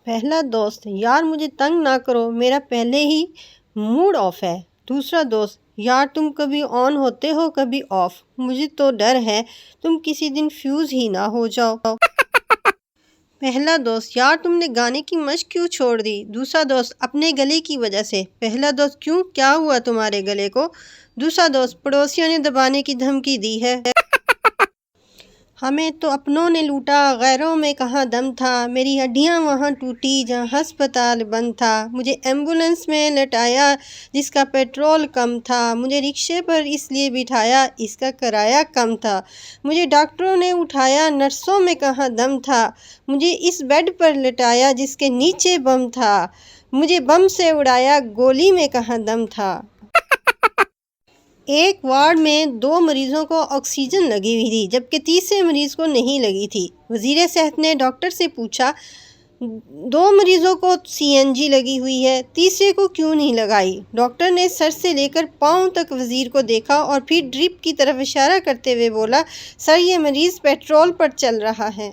पहला दोस्त, यार मुझे तंग ना करो, मेरा पहले ही मूड ऑफ है। दूसरा दोस्त, यार तुम कभी ऑन होते हो कभी ऑफ, मुझे तो डर है तुम किसी दिन फ्यूज ही ना हो जाओ। पहला दोस्त, यार तुमने गाने की मशक क्यों छोड़ दी। दूसरा दोस्त, अपने गले की वजह से। पहला दोस्त, क्यों, क्या हुआ तुम्हारे गले को। दूसरा दोस्त, पड़ोसियों ने दबाने की धमकी दी है। हमें तो अपनों ने लूटा, गैरों में कहाँ दम था, मेरी हड्डियाँ वहाँ टूटी जहाँ अस्पताल बंद था। मुझे एम्बुलेंस में लटाया जिसका पेट्रोल कम था, मुझे रिक्शे पर इसलिए बिठाया इसका किराया कम था। मुझे डॉक्टरों ने उठाया, नर्सों में कहाँ दम था, मुझे इस बेड पर लटाया जिसके नीचे बम था। मुझे बम से उड़ाया, गोली में कहाँ दम था। एक वार्ड में 2 मरीजों को ऑक्सीजन लगी हुई थी जबकि तीसरे मरीज को नहीं लगी थी। वजीर सेहत ने डॉक्टर से पूछा, 2 मरीजों को सीएनजी लगी हुई है, तीसरे को क्यों नहीं लगाई। डॉक्टर ने सर से लेकर पाँव तक वजीर को देखा और फिर ड्रिप की तरफ इशारा करते हुए बोला, सर ये मरीज पेट्रोल पर चल रहा है।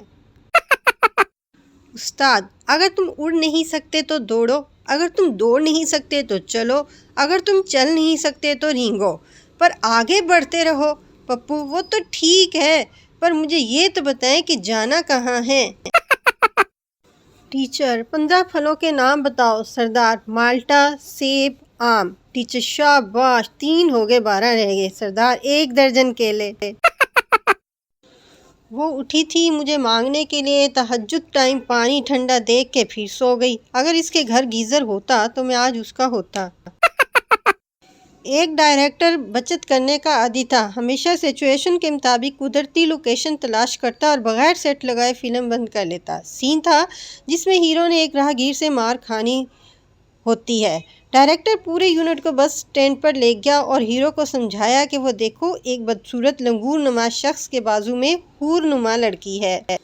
उस्ताद, अगर तुम उड़ नहीं सकते तो दौड़ो, अगर तुम दौड़ नहीं सकते तो चलो, अगर तुम चल नहीं सकते तो रेंगो, पर आगे बढ़ते रहो। पप्पू, वो तो ठीक है, पर मुझे ये तो बताएं कि जाना कहाँ है। टीचर, 15 फलों के नाम बताओ। सरदार, माल्टा, सेब, आम। टीचर, शाबाश, 3 हो गए, 12 रह गए। सरदार, 1 दर्जन केले। वो उठी थी मुझे मांगने के लिए, तहज्जुद टाइम पानी ठंडा देख के फिर सो गई। अगर इसके घर गीज़र होता तो मैं आज उसका होता। एक डायरेक्टर बचत करने का आदी था, हमेशा सिचुएशन के मुताबिक कुदरती लोकेशन तलाश करता और बगैर सेट लगाए फिल्म बंद कर लेता। सीन था जिसमें हीरो ने एक राहगीर से मार खानी होती है। डायरेक्टर पूरे यूनिट को बस स्टैंड पर ले गया और हीरो को समझाया कि वो देखो, एक बदसूरत लंगूर नुमा शख्स के बाजू में हूर नुमा लड़की है,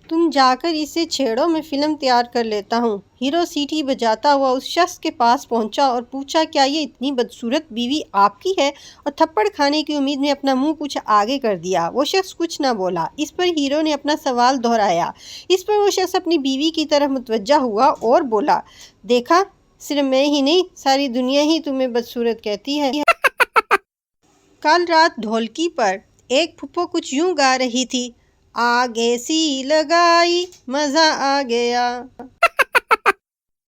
तुम जाकर इसे छेड़ो, मैं फिल्म तैयार कर लेता हूँ। हीरो सीटी बजाता हुआ उस शख्स के पास पहुंचा और पूछा, क्या ये इतनी बदसूरत बीवी आपकी है। और थप्पड़ खाने की उम्मीद में अपना मुंह कुछ आगे कर दिया। वो शख्स कुछ ना बोला। इस पर हीरो ने अपना सवाल दोहराया। इस पर वो शख्स अपनी बीवी की तरफ मुतवज्जा हुआ और बोला, देखा, सिर्फ मैं ही नहीं, सारी दुनिया ही तुम्हें बदसूरत कहती है। कल रात ढोलकी पर एक फुप्पो कुछ यूं गा रही थी, आगे सी लगाई मजा आ गया।